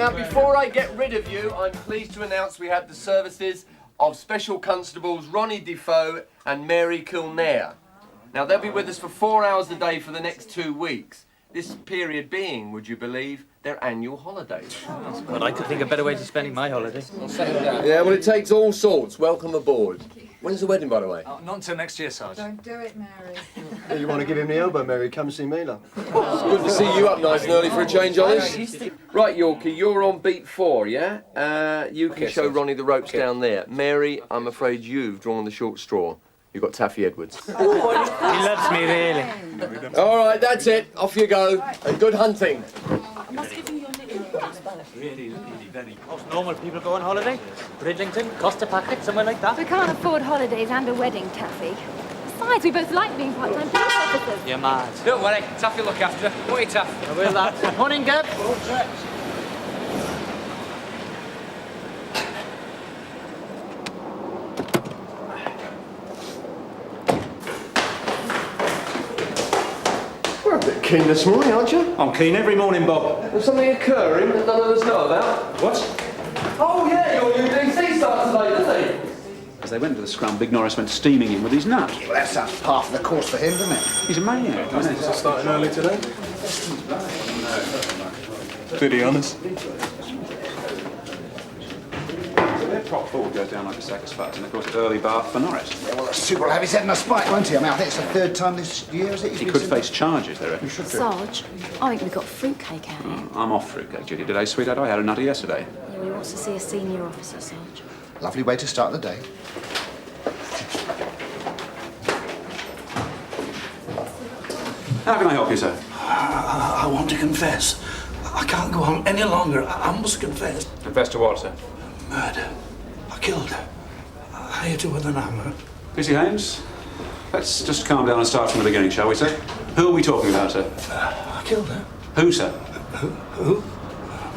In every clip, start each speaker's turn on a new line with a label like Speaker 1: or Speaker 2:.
Speaker 1: Now, before I get rid of you, I'm pleased to announce we have the services of Special Constables Ronnie Defoe and Mary Kilnair. Now, they'll be with us for 4 hours a day for the next 2 weeks. This period being, would you believe, their annual holidays.
Speaker 2: But I could think of better ways of spending my holiday.
Speaker 1: Yeah, well, it takes all sorts. Welcome aboard. When's the wedding, by the way?
Speaker 2: Not until next year, Sarge.
Speaker 3: Don't do it, Mary.
Speaker 4: Hey, you want to give him the elbow, Mary? Come see me, love.
Speaker 1: It's good to see you up nice and early for a change, Ellis. Right, Yorkie, you're on beat 4, yeah? You can show Ronnie the ropes down there. Mary, I'm afraid you've drawn the short straw. You've got Taffy Edwards.
Speaker 2: He loves me, really.
Speaker 1: All right, that's it. Off you go. And good hunting.
Speaker 3: I must give you your little
Speaker 2: Really, very. Most normal people go on holiday. Bridlington, Costa Packet, somewhere like that.
Speaker 5: We can't afford holidays and a wedding, Taffy. Besides, we both like being part-time police officers.
Speaker 2: You're mad.
Speaker 6: Don't worry, Taffy will look after her. Won't you, Taff?
Speaker 2: I will that. Morning, Gab.
Speaker 1: We're a bit keen this morning, aren't you?
Speaker 4: I'm keen every morning, Bob.
Speaker 1: There's something occurring that none of us know about.
Speaker 4: What?
Speaker 1: Oh, yeah, your UDC starts today, doesn't he?
Speaker 7: As they went to the scrum, Big Norris went steaming in with his nut.
Speaker 8: Well, that sounds part of the course for him, doesn't it?
Speaker 7: He's a maniac, isn't he?
Speaker 4: Starting early today? To be honest.
Speaker 7: Their prop forward goes down like a sack of spuds, and of course, early bath for Norris.
Speaker 8: Yeah, well, the Super will have his head in a spike, won't he? I mean, I think it's the 3rd time this year, is it?
Speaker 7: He could face charges, they reckon.
Speaker 5: Sarge, I think we've got fruitcake out here.
Speaker 7: I'm off fruitcake duty today, sweetheart. I had a nutter yesterday.
Speaker 5: Yeah, he wants to see a senior officer, Sarge.
Speaker 8: Lovely way to start the day.
Speaker 7: How can I help you, sir?
Speaker 9: I want to confess. I can't go on any longer. I must confess.
Speaker 7: Confess to what, sir?
Speaker 9: Murder. I killed her. I hit her with an hammer.
Speaker 7: Busy hands? Let's just calm down and start from the beginning, shall we, sir? Who are we talking about, sir?
Speaker 9: I killed her.
Speaker 7: Who, sir?
Speaker 9: Who?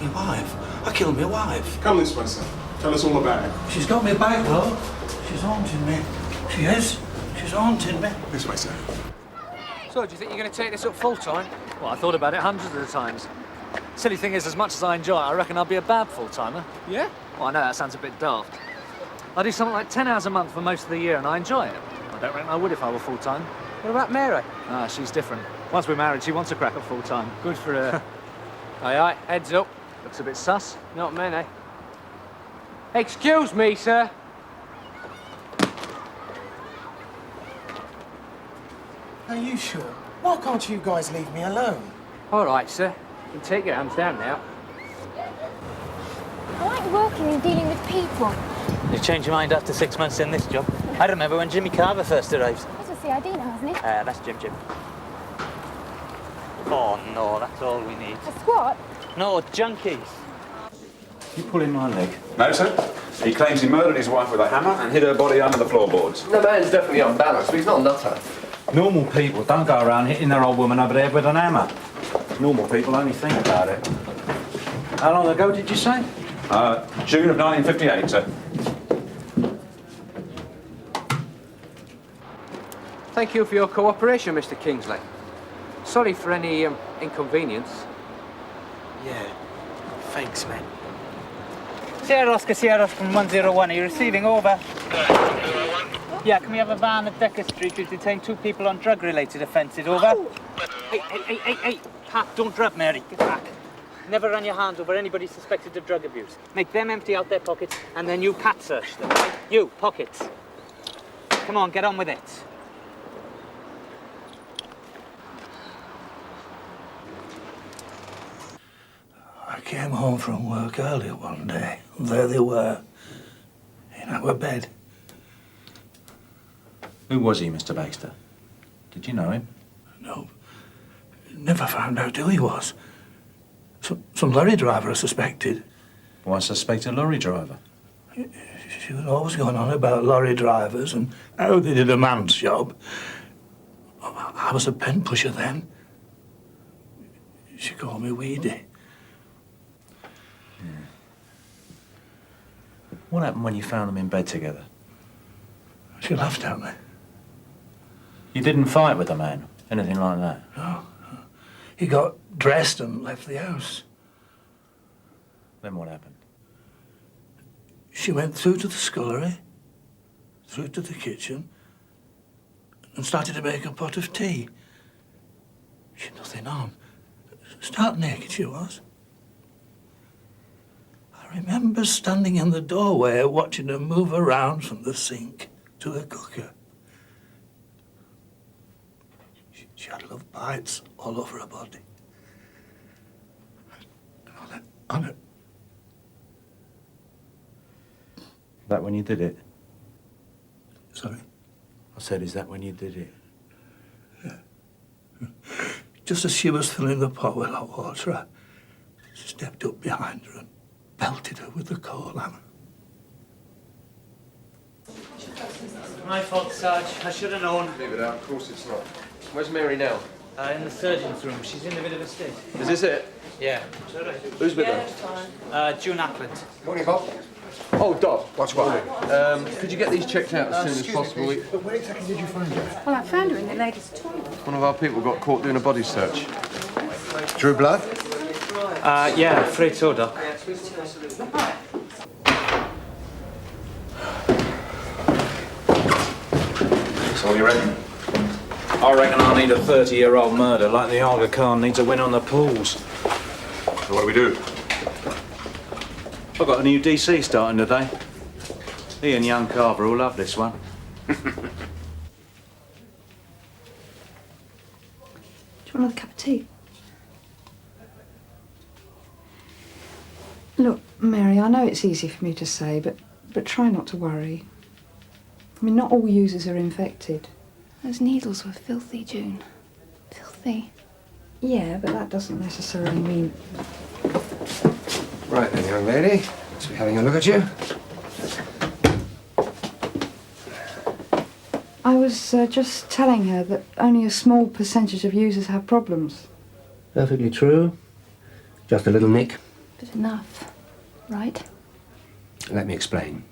Speaker 9: My wife. I killed my wife.
Speaker 4: Come this way, sir. Tell us all about it.
Speaker 9: She's got me back, though. She's haunting me. She is. She's haunting me.
Speaker 4: This way, sir.
Speaker 6: So, do you think you're going to take this up full-time?
Speaker 2: Well, I thought about it hundreds of times. Silly thing is, as much as I enjoy it, I reckon I'll be a bad full-timer.
Speaker 6: Yeah?
Speaker 2: Well, I know that sounds a bit daft. I do something like 10 hours a month for most of the year, and I enjoy it. I don't reckon I would if I were full-time.
Speaker 6: What about Mary?
Speaker 2: Ah, she's different. Once we're married, she wants a crack at full-time. Good for her.
Speaker 6: Aye, aye, heads up.
Speaker 2: Looks a bit sus.
Speaker 6: Not many. Excuse me, sir.
Speaker 10: Are you sure? Why can't you guys leave me alone?
Speaker 6: All right, sir. You can take your hands down now.
Speaker 5: I like working and dealing with people.
Speaker 2: You change your mind after 6 months in this job. I remember when Jimmy Carver first arrived.
Speaker 5: That's a CID now, isn't it?
Speaker 2: That's Jim. Oh, no, that's all we need.
Speaker 5: A squat?
Speaker 2: No, junkies.
Speaker 7: You pulling my leg? No, sir. He claims he murdered his wife with a hammer and hid her body under the floorboards.
Speaker 1: The man's definitely unbalanced, but he's not a nutter.
Speaker 11: Normal people don't go around hitting their old woman over the head with an hammer. Normal people only think about it. How long ago did you say?
Speaker 7: June of 1958, sir.
Speaker 6: Thank you for your cooperation, Mr. Kingsley. Sorry for any inconvenience.
Speaker 10: Yeah. Thanks, man.
Speaker 2: Sierra Oscar from 101. Are you receiving? Over. Yeah, can we have a van at Decker Street? We've detained 2 people on drug-related offences. Over. Oh. Hey. Pat, don't drop, Mary. Get back. Never run your hands over anybody suspected of drug abuse. Make them empty out their pockets, and then you pat search them. You, pockets. Come on, get on with it.
Speaker 9: I came home from work early one day, and there they were, in our bed.
Speaker 11: Who was he, Mr. Baxter? Did you know him?
Speaker 9: No, never found out who he was. Some lorry driver I suspected.
Speaker 11: Why suspect a lorry driver?
Speaker 9: She was always going on about lorry drivers and how they did a man's job. I was a pen pusher then. She called me Weedy.
Speaker 11: What happened when you found them in bed together?
Speaker 9: She laughed at me.
Speaker 11: You didn't fight with the man? Anything like that?
Speaker 9: No. He got dressed and left the house.
Speaker 11: Then what happened?
Speaker 9: She went through to the scullery, through to the kitchen, and started to make a pot of tea. She'd nothing on. Stark naked she was. I remember standing in the doorway watching her move around from the sink to the cooker. She had love bites all over her body. On her.
Speaker 11: That when you did it?
Speaker 9: Sorry?
Speaker 11: I said, is that when you did it?
Speaker 9: Yeah. Just as she was filling the pot with hot water, I stepped up behind her and belted her with the coal hammer.
Speaker 2: My fault, Sarge. I should have known.
Speaker 1: Leave it out. Of course it's not. Where's Mary now?
Speaker 2: In the surgeon's room. She's in a bit of a state.
Speaker 1: Is this it?
Speaker 2: Yeah.
Speaker 1: Who's with her?
Speaker 2: June Ackland.
Speaker 8: Morning, Bob.
Speaker 1: Oh, Doc.
Speaker 8: What's what?
Speaker 1: Could you get these checked out as soon as possible?
Speaker 8: But where exactly did you find her?
Speaker 3: Well, I found her in the ladies' toilet.
Speaker 1: One of our people got caught doing a body search.
Speaker 8: Drew blood?
Speaker 2: Yeah, afraid so, Doc.
Speaker 7: So what do you reckon?
Speaker 11: I reckon I need a 30-year-old murder like the Aga Khan needs a win on the pools.
Speaker 7: So what do we do?
Speaker 11: I've got a new DC starting today. He and young Carver will love this one.
Speaker 3: Do you want another cup of tea? Look, Mary, I know it's easy for me to say, but try not to worry. I mean, not all users are infected.
Speaker 5: Those needles were filthy, June. Filthy.
Speaker 3: Yeah, but that doesn't necessarily mean...
Speaker 8: Right then, young lady. Let's be having a look at you.
Speaker 3: I was just telling her that only a small percentage of users have problems.
Speaker 12: Perfectly true. Just a little nick.
Speaker 5: But enough, right?
Speaker 12: Let me explain.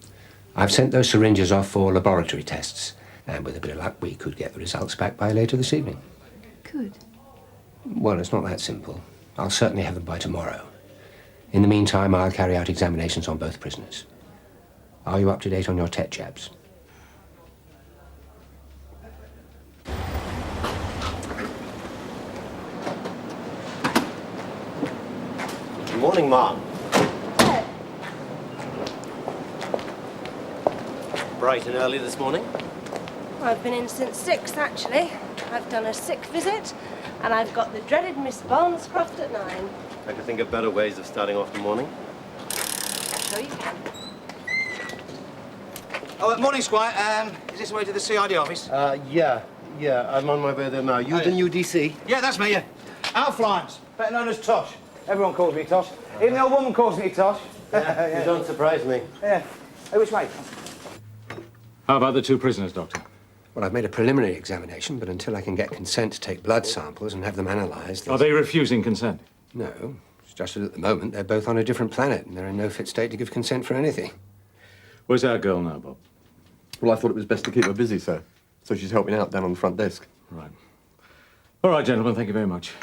Speaker 12: I've sent those syringes off for laboratory tests, and with a bit of luck, we could get the results back by later this evening.
Speaker 5: Good.
Speaker 12: Well, it's not that simple. I'll certainly have them by tomorrow. In the meantime, I'll carry out examinations on both prisoners. Are you up to date on your Tet jabs?
Speaker 13: Good morning, Mom. Bright and early this morning?
Speaker 14: I've been in since 6, actually. I've done a sick visit, and I've got the dreaded Miss Barnescroft at 9.
Speaker 13: I could think of better ways of starting off the morning.
Speaker 14: So you can.
Speaker 8: Oh, morning, Squire. Is this the way to the CID office?
Speaker 13: Yeah. I'm on my way there now. You the new DC?
Speaker 8: Yeah, that's me, yeah. Al Flymes, better known as Tosh. Everyone calls me Tosh. Even the old woman calls me Tosh.
Speaker 13: Yeah, you don't surprise me.
Speaker 8: Yeah. Hey, which way?
Speaker 7: How about the two prisoners, Doctor?
Speaker 12: Well, I've made a preliminary examination, but until I can get consent to take blood samples and have them analysed...
Speaker 7: Are they refusing consent?
Speaker 12: No. It's just that at the moment they're both on a different planet and they're in no fit state to give consent for anything.
Speaker 7: Where's our girl now, Bob?
Speaker 1: Well, I thought it was best to keep her busy, sir. So she's helping out down on the front desk.
Speaker 7: Right. All right, gentlemen, thank you very much.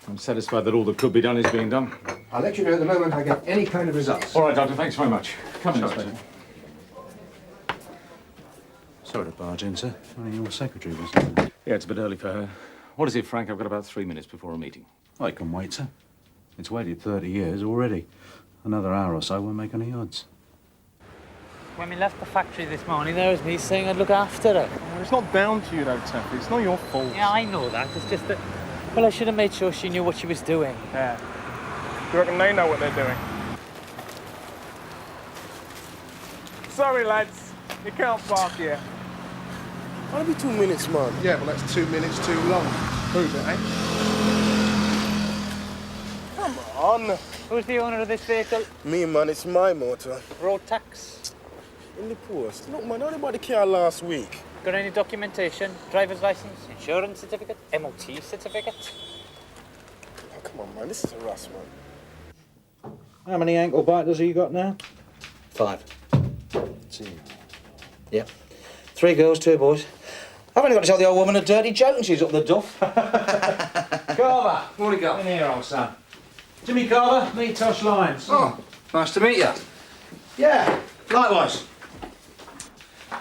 Speaker 7: I'm satisfied that all that could be done is being done.
Speaker 12: I'll let you know the moment I get any kind of results.
Speaker 7: All right, Doctor, thanks very much. Come in, Inspector.
Speaker 11: Sorry to barge in, sir. Only your secretary was there.
Speaker 7: Yeah, it's a bit early for her. What is it, Frank? I've got about 3 minutes before a meeting.
Speaker 11: I can wait, sir. It's waited 30 years already. Another hour or so won't make any odds.
Speaker 2: When we left the factory this morning, there was me saying I'd look after her.
Speaker 4: Well, it's not down to you, though, Taffy. It's not your fault.
Speaker 2: Yeah, I know that. It's just that, well, I should have made sure she knew what she was doing.
Speaker 4: Yeah. Do you reckon they know what they're doing? Sorry, lads. You can't park here.
Speaker 13: Only 2 minutes, man.
Speaker 4: Yeah, well, that's 2 minutes too long. Prove it, eh? Come on.
Speaker 2: Who's the owner of this vehicle?
Speaker 13: Me, man, it's my motor.
Speaker 2: Road tax.
Speaker 13: In the post. Look, man, only bought the car last week.
Speaker 2: Got any documentation? Driver's license? Insurance certificate? MOT certificate?
Speaker 13: Oh, come on, man, this is harassment.
Speaker 11: How many ankle biters have you got now?
Speaker 12: 5.
Speaker 8: Yep. 3 girls, 2 boys. I've only got to tell the old woman a dirty joke and she's up the duff.
Speaker 11: Carver!
Speaker 1: Morning, Gal.
Speaker 11: In here, old son. Jimmy Carver, meet Tosh Lyons.
Speaker 8: Oh, Nice to meet you. Yeah, likewise.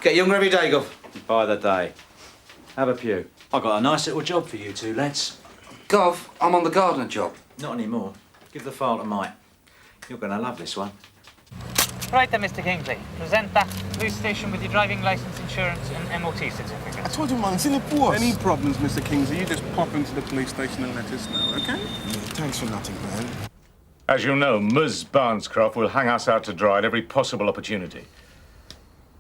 Speaker 8: Get younger every day, Gov.
Speaker 11: By the day. Have a pew. I've got a nice little job for you two, lads.
Speaker 8: Gov, I'm on the gardener job.
Speaker 11: Not anymore. Give the file to Mike. You're going to love this one.
Speaker 2: Right then, Mr. Kingsley. Present that police station with your driving licence, insurance and MOT certificate.
Speaker 10: I told you, man, it's in the post. Any problems, Mr. Kingsley, you just pop into the police station and let us know, OK? Thanks for nothing, man.
Speaker 15: As you know, Ms. Barnescroft will hang us out to dry at every possible opportunity.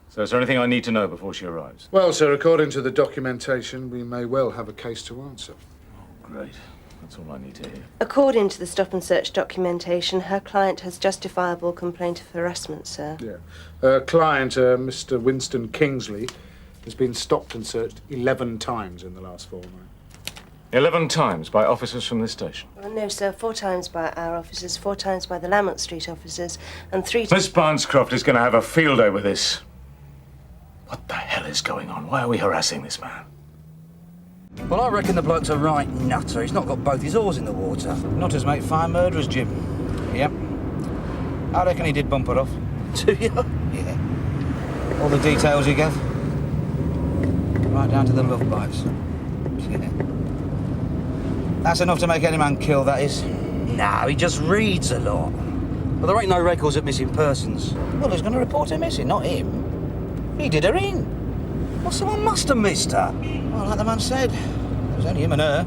Speaker 15: So is there anything I need to know before she arrives?
Speaker 16: Well, sir, according to the documentation, we may well have a case to answer.
Speaker 15: Oh, great. That's all I need to hear.
Speaker 14: According to the stop and search documentation, her client has justifiable complaint of harassment, sir.
Speaker 16: Yeah. Her client, Mr. Winston Kingsley, has been stopped and searched 11 times in the last fortnight.
Speaker 15: 11 times by officers from this station?
Speaker 14: Well, no, sir, 4 times by our officers, 4 times by the Lamont Street officers, and 3 times...
Speaker 15: Miss Barnescroft is going to have a field day with this. What the hell is going on? Why are we harassing this man?
Speaker 8: Well, I reckon the bloke's a right nutter. He's not got both his oars in the water. Nutters make fine murderers, Jim. Yep. I reckon he did bump her off. Do you? Yeah. All the details he gave. Right down to the love bites. Yeah. That's enough to make any man kill, that is. No, he just reads a lot. Well, there ain't no records of missing persons. Well, who's going to report her missing? Not him. He did her in. Well, someone must have missed her. Well, like the man said, it was only him and her.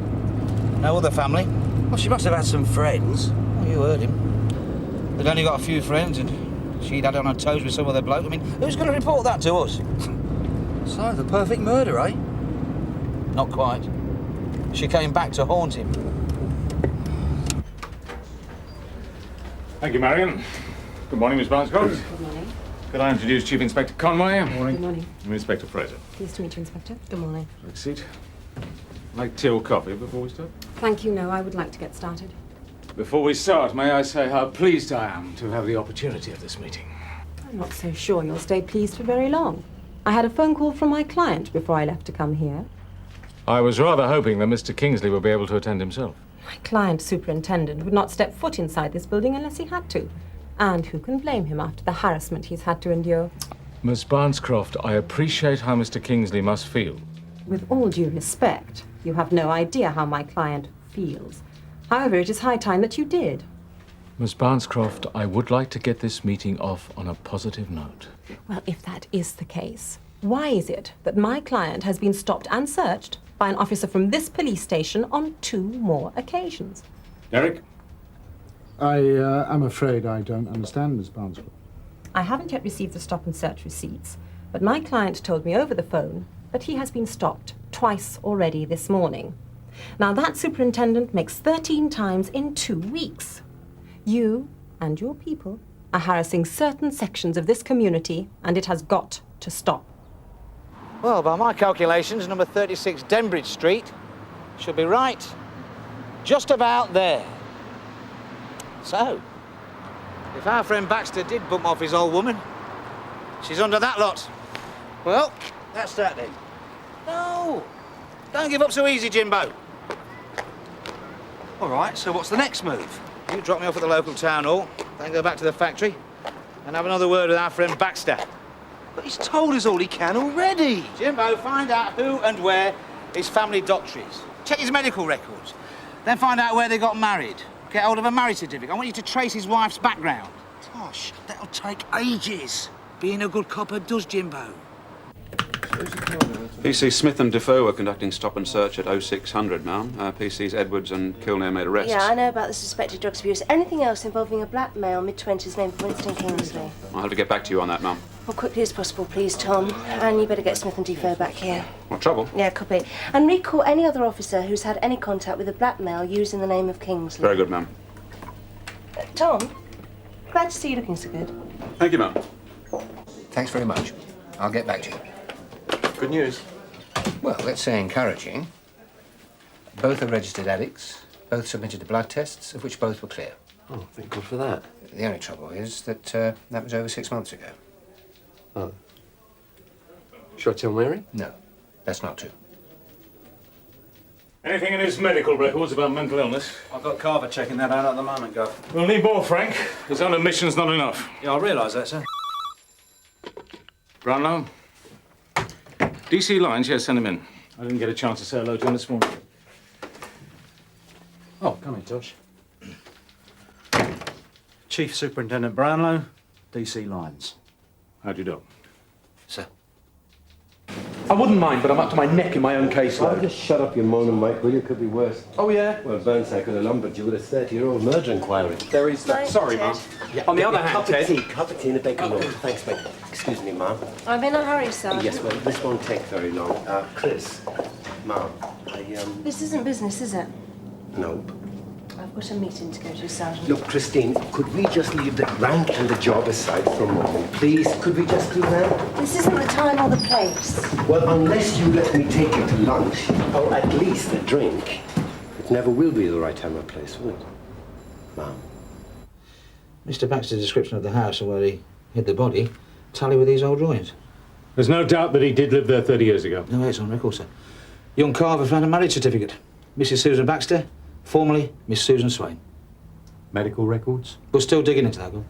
Speaker 8: No other family. Well, she must have had some friends. Well, you heard him. They'd only got a few friends and she'd had on her toes with some other bloke. I mean, who's going to report that to us? So, the perfect murder, eh? Not quite. She came back to haunt him.
Speaker 15: Thank you, Marion. Good morning, Miss Barnescroft.
Speaker 17: Good morning.
Speaker 15: Could I introduce Chief Inspector Conway?
Speaker 17: Good morning.
Speaker 15: I'm Inspector Fraser.
Speaker 17: Pleased to meet you, Inspector. Good morning.
Speaker 15: Take a seat. Like tea or coffee before we start?
Speaker 17: Thank you, no, I would like to get started.
Speaker 15: Before we start, may I say how pleased I am to have the opportunity of this meeting.
Speaker 17: I'm not so sure you'll stay pleased for very long. I had a phone call from my client before I left to come here.
Speaker 15: I was rather hoping that Mr. Kingsley would be able to attend himself.
Speaker 17: My client, superintendent, would not step foot inside this building unless he had to. And who can blame him after the harassment he's had to endure?
Speaker 15: Miss Barnescroft, I appreciate how Mr. Kingsley must feel.
Speaker 17: With all due respect, you have no idea how my client feels. However, it is high time that you did.
Speaker 15: Miss Barnescroft, I would like to get this meeting off on a positive note.
Speaker 17: Well, if that is the case, why is it that my client has been stopped and searched by an officer from this police station on 2 more occasions?
Speaker 15: Derek?
Speaker 16: I'm afraid I don't understand, Miss Barnescroft.
Speaker 17: I haven't yet received the stop and search receipts, but my client told me over the phone that he has been stopped twice already this morning. Now, that superintendent makes 13 times in 2 weeks. You and your people are harassing certain sections of this community, and it has got to stop.
Speaker 8: Well, by my calculations, number 36 Denbridge Street should be right just about there. So, if our friend Baxter did bump off his old woman, she's under that lot. Well, that's that then. No, don't give up so easy, Jimbo. All right, so what's the next move? You drop me off at the local town hall, then go back to the factory and have another word with our friend Baxter. But he's told us all he can already. Jimbo, find out who and where his family doctor is. Check his medical records. Then find out where they got married. Get hold of a marriage certificate. I want you to trace his wife's background. Gosh, that'll take ages. Being a good copper does, Jimbo.
Speaker 7: PC Smith and Defoe were conducting stop and search at 0600, ma'am. PCs Edwards and Kilnair made arrests.
Speaker 14: Yeah, I know about the suspected drugs abuse. Anything else involving a black male, mid-20s, named Winston Kingsley?
Speaker 7: I'll have to get back to you on that, ma'am.
Speaker 14: Well, quickly as possible, please, Tom. And you better get Smith and Defoe back here.
Speaker 7: What trouble?
Speaker 14: Yeah, copy. And recall any other officer who's had any contact with a black male using the name of Kingsley.
Speaker 7: Very good, ma'am.
Speaker 14: Tom, glad to see you looking so good.
Speaker 7: Thank you, ma'am.
Speaker 12: Thanks very much. I'll get back to you.
Speaker 1: Good news.
Speaker 12: Well, let's say encouraging. Both are registered addicts. Both submitted to blood tests, of which both were clear.
Speaker 1: Oh, thank God for that.
Speaker 12: The only trouble is that that was over 6 months ago.
Speaker 1: Oh. Should I tell Mary?
Speaker 12: No, that's not true.
Speaker 15: Anything in his medical records about mental illness?
Speaker 11: I've got Carver checking that out at the moment, Gov.
Speaker 15: We'll need more, Frank. His own admission's not enough.
Speaker 11: Yeah, I realise that, sir.
Speaker 15: Brownlow? DC Lines, yes, send him in. I didn't get a chance to say hello to him this morning.
Speaker 11: Oh, come in, Tosh. Chief Superintendent Brownlow, DC Lines.
Speaker 15: How do you do?
Speaker 11: Sir.
Speaker 13: I wouldn't mind, but I'm up to my neck in my own caseload.
Speaker 18: Just shut up, you moaning, Mike, will you? Could be worse.
Speaker 13: Oh, yeah?
Speaker 18: Well, Burnside could have lumbered you with a 30-year-old murder inquiry.
Speaker 13: There is... sorry, Mum.
Speaker 18: Yeah,
Speaker 13: On the other hand,
Speaker 18: cup of tea in the baking room. Thanks, mate. Excuse me, Mum.
Speaker 14: I'm in a hurry, Sergeant.
Speaker 18: Yes, well, this won't take very long. Chris, Mum,
Speaker 14: This isn't business, is it?
Speaker 18: Nope.
Speaker 14: I've got a meeting to go to, Sergeant.
Speaker 18: Look, Christine, could we just leave the rank and the job aside for a moment, please? Could we just do that?
Speaker 14: This isn't the time or the place.
Speaker 18: Well, unless you let me take you to lunch, or at least a drink, it never will be the right time or place, will it? Mum.
Speaker 8: Mr. Baxter's description of the house and where he hid the body tally with these old drawings.
Speaker 15: There's no doubt that he did live there 30 years ago.
Speaker 8: No, it's on record, sir. Young Carver found a marriage certificate. Mrs. Susan Baxter, formerly Miss Susan Swain.
Speaker 11: Medical records?
Speaker 8: We're still digging into that, Gov.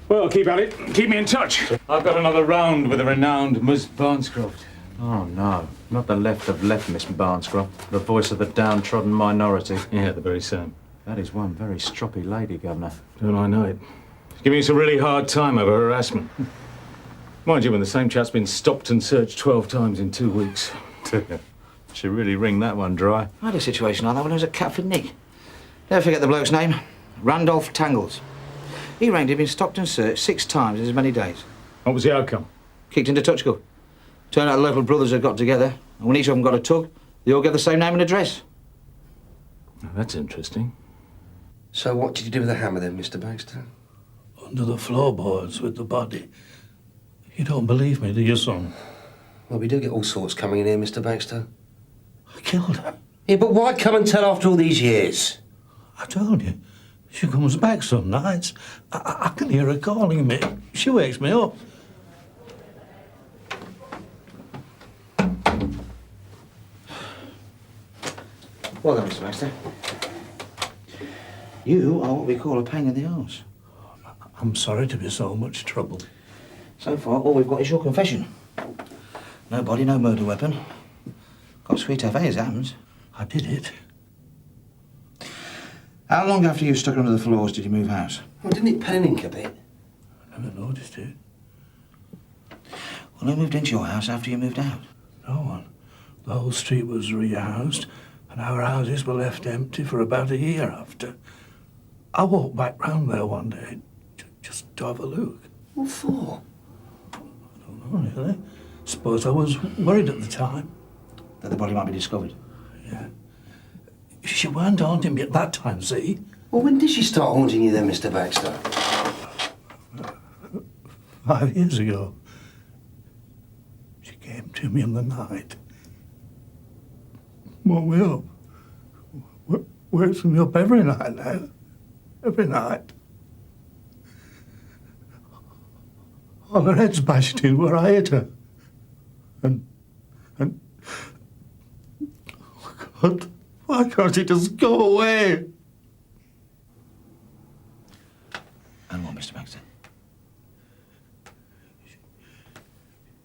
Speaker 15: Well, keep at it. Keep me in touch. I've got another round with the renowned Ms. Barnscroft.
Speaker 11: Oh, no. Not the left of left, Miss Barnscroft. The voice of the downtrodden minority.
Speaker 15: Yeah, the very same.
Speaker 11: That is one very stroppy lady, Governor.
Speaker 15: Don't I know it? She's giving us a really hard time over harassment. Mind you, when the same chap's been stopped and searched 12 times in 2 weeks.
Speaker 11: She really wringed that one dry.
Speaker 8: I had a situation like that when I was at Catford Nick. Never forget the bloke's name. Randolph Tangles. He reigned he'd been stopped and searched 6 times in as many days.
Speaker 15: What was the outcome?
Speaker 8: Kicked into touch go. Turned out the local brothers had got together, and when each of them got a tug, they all gave the same name and address.
Speaker 15: Oh, that's interesting.
Speaker 12: So what did you do with the hammer then, Mr. Baxter?
Speaker 9: Under the floorboards with the body. You don't believe me, do you, son?
Speaker 12: Well, we do get all sorts coming in here, Mr. Baxter.
Speaker 9: I killed her.
Speaker 12: Yeah, but why come and tell after all these years?
Speaker 9: I told you. She comes back some nights. I can hear her calling me. She wakes me up.
Speaker 8: Well then, Mr. Baxter. You are what we call a pain in the arse.
Speaker 9: I'm sorry to be so much trouble.
Speaker 8: So far, all we've got is your confession. No body, no murder weapon. Got sweet FA as it happens.
Speaker 9: I did it.
Speaker 8: How long after you stuck her under the floors did you move house?
Speaker 12: Well, didn't it pen and ink a bit?
Speaker 9: I never noticed it.
Speaker 8: Well, who moved into your house after you moved out?
Speaker 9: No one. The whole street was rehoused, and our houses were left empty for about a year after. I walked back round there one day, just to have a look.
Speaker 12: What for?
Speaker 9: I don't know, really. Suppose I was worried at the time.
Speaker 8: That the body might be discovered?
Speaker 9: Yeah. She weren't haunting me at that time, see?
Speaker 12: Well, when did she start haunting you then, Mr. Baxter?
Speaker 9: 5 years ago. She came to me in the night. Woke me up. Wakes me up every night now. Every night. All her head's bashed in where I hit her. And... Oh, God, why can't he just go away?
Speaker 8: And what, Mr. Baxter?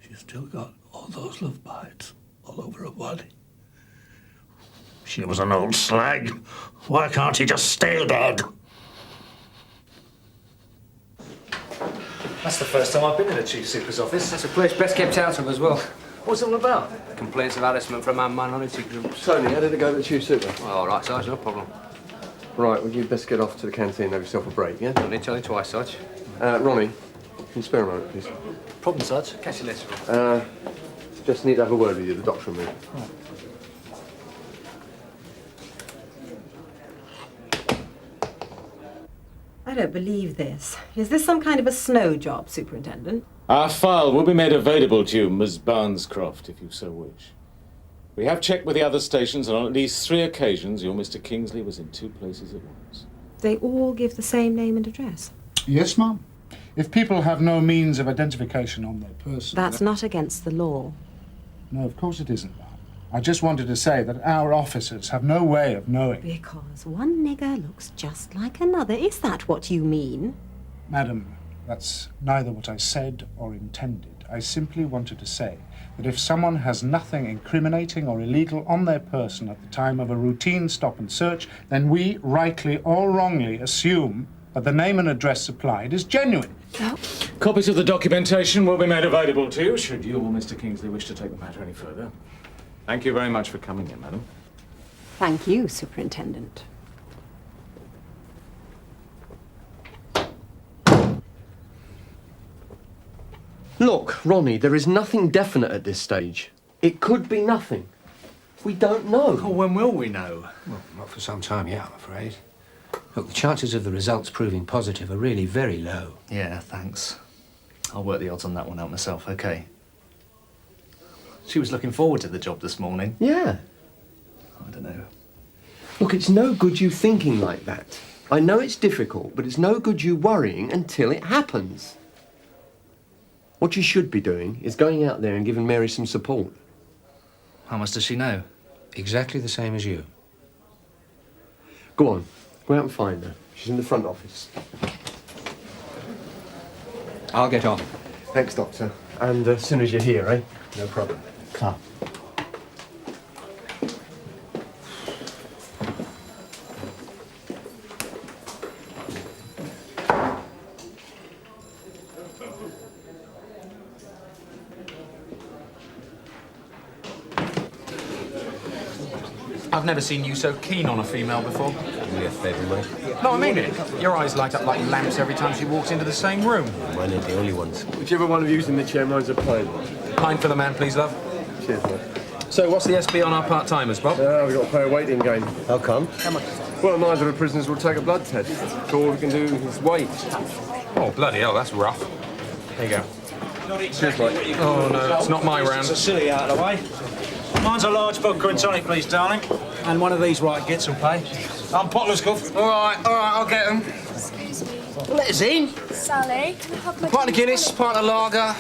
Speaker 9: She's still got all those love bites all over her body. She was an old slag. Why can't he just stay dead?
Speaker 6: That's the first time I've been in the Chief Super's office. That's a place best kept out of as well. What's it all about? Complaints of harassment from our minority groups.
Speaker 1: Tony, how did it go with the Chief Super?
Speaker 6: Well, all right, Sarge, no problem.
Speaker 1: Right, well, you'd best get off to the canteen and have yourself a break, yeah?
Speaker 6: Don't need telling twice, Sarge.
Speaker 1: Ronnie, can you spare a moment, please?
Speaker 6: Problem, Sarge. Catch you later.
Speaker 1: Just need to have a word with you, the doctor and me.
Speaker 6: Right.
Speaker 17: I don't believe this. Is this some kind of a snow job, Superintendent?
Speaker 15: Our file will be made available to you, Ms. Barnscroft, if you so wish. We have checked with the other stations, and on at least 3 occasions, your Mr. Kingsley was in 2 places at once.
Speaker 17: They all give the same name and address.
Speaker 16: Yes, ma'am. If people have no means of identification on their person...
Speaker 17: That's not against the law.
Speaker 16: No, of course it isn't, ma'am. I just wanted to say that our officers have no way of knowing.
Speaker 17: Because one nigger looks just like another. Is that what you mean?
Speaker 16: Madam, that's neither what I said or intended. I simply wanted to say that if someone has nothing incriminating or illegal on their person at the time of a routine stop and search, then we, rightly or wrongly, assume that the name and address supplied is genuine.
Speaker 15: Copies of the documentation will be made available to you, should you or Mr. Kingsley wish to take the matter any further. Thank you very much for coming in, madam.
Speaker 17: Thank you, Superintendent.
Speaker 1: Look, Ronnie, there is nothing definite at this stage. It could be nothing. We don't know.
Speaker 8: Oh, when will we know?
Speaker 12: Well, not for some time yet, I'm afraid. Look, the chances of the results proving positive are really very low.
Speaker 8: Yeah, thanks. I'll work the odds on that one out myself, OK? She was looking forward to the job this morning.
Speaker 1: Yeah.
Speaker 8: I don't know.
Speaker 1: Look, it's no good you thinking like that. I know it's difficult, but it's no good you worrying until it happens. What you should be doing is going out there and giving Mary some support.
Speaker 8: How much does she know?
Speaker 12: Exactly the same as you.
Speaker 1: Go on, go out and find her. She's in the front office.
Speaker 12: I'll get on.
Speaker 1: Thanks, Doctor. And as soon as you're here, eh?
Speaker 12: No problem.
Speaker 1: Come.
Speaker 8: I've never seen you so keen on a female before.
Speaker 13: Do me a favour, mate.
Speaker 8: No, I mean it. Your eyes light up like lamps every time she walks into the same room.
Speaker 13: Mine ain't the only ones.
Speaker 1: Whichever one of you's in the chair, mine's a pint.
Speaker 8: Pint for the man, please, love.
Speaker 1: Cheers, mate.
Speaker 8: So, what's the SB on our part-timers, Bob?
Speaker 1: We've got to play a waiting game.
Speaker 13: How come?
Speaker 8: How much?
Speaker 1: Well, neither of the prisoners will take a blood test. So all we can do is wait.
Speaker 8: Oh, bloody hell, that's rough. There you go.
Speaker 1: Cheers, mate.
Speaker 8: Oh, no, it's not my round.
Speaker 11: It's silly out of the way. Mine's a large vodka and tonic, please, darling. And one of these right gets will pay. I'm Potter's Cuff.
Speaker 8: All right, I'll get them.
Speaker 19: Excuse me.
Speaker 8: Let us in.
Speaker 19: Sally, can I have my
Speaker 8: Pint of Guinness, pint of lager,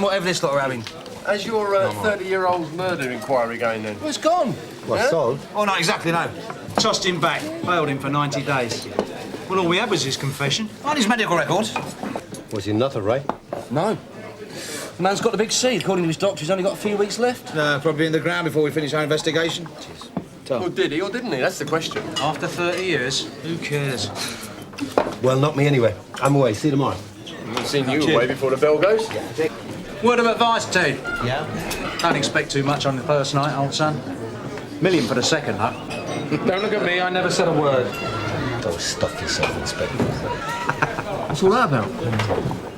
Speaker 8: whatever this lot are having.
Speaker 1: How's your 30-year-old murder inquiry going then?
Speaker 8: Well, it's gone.
Speaker 13: What's on?
Speaker 11: Oh, not exactly, no. Tossed him back. Bailed him for 90 days. Well, all we had was his confession. And his medical records.
Speaker 13: Was he not all right?
Speaker 8: No. The man's got the big C. According to his doctor, he's only got a few weeks left.
Speaker 11: Probably in the ground before we finish our investigation.
Speaker 1: Well, did he or didn't he? That's the question.
Speaker 11: After 30 years, who cares?
Speaker 13: Well, not me anyway. I'm away. See you tomorrow.
Speaker 1: I've seen you away before the bell goes.
Speaker 11: Word of advice, Ted.
Speaker 13: Yeah?
Speaker 11: Don't expect too much on the first night, old son. Million for the second, though.
Speaker 8: Don't look at me, I never said a word.
Speaker 13: Don't stuff yourself, Inspector.
Speaker 8: What's all that about?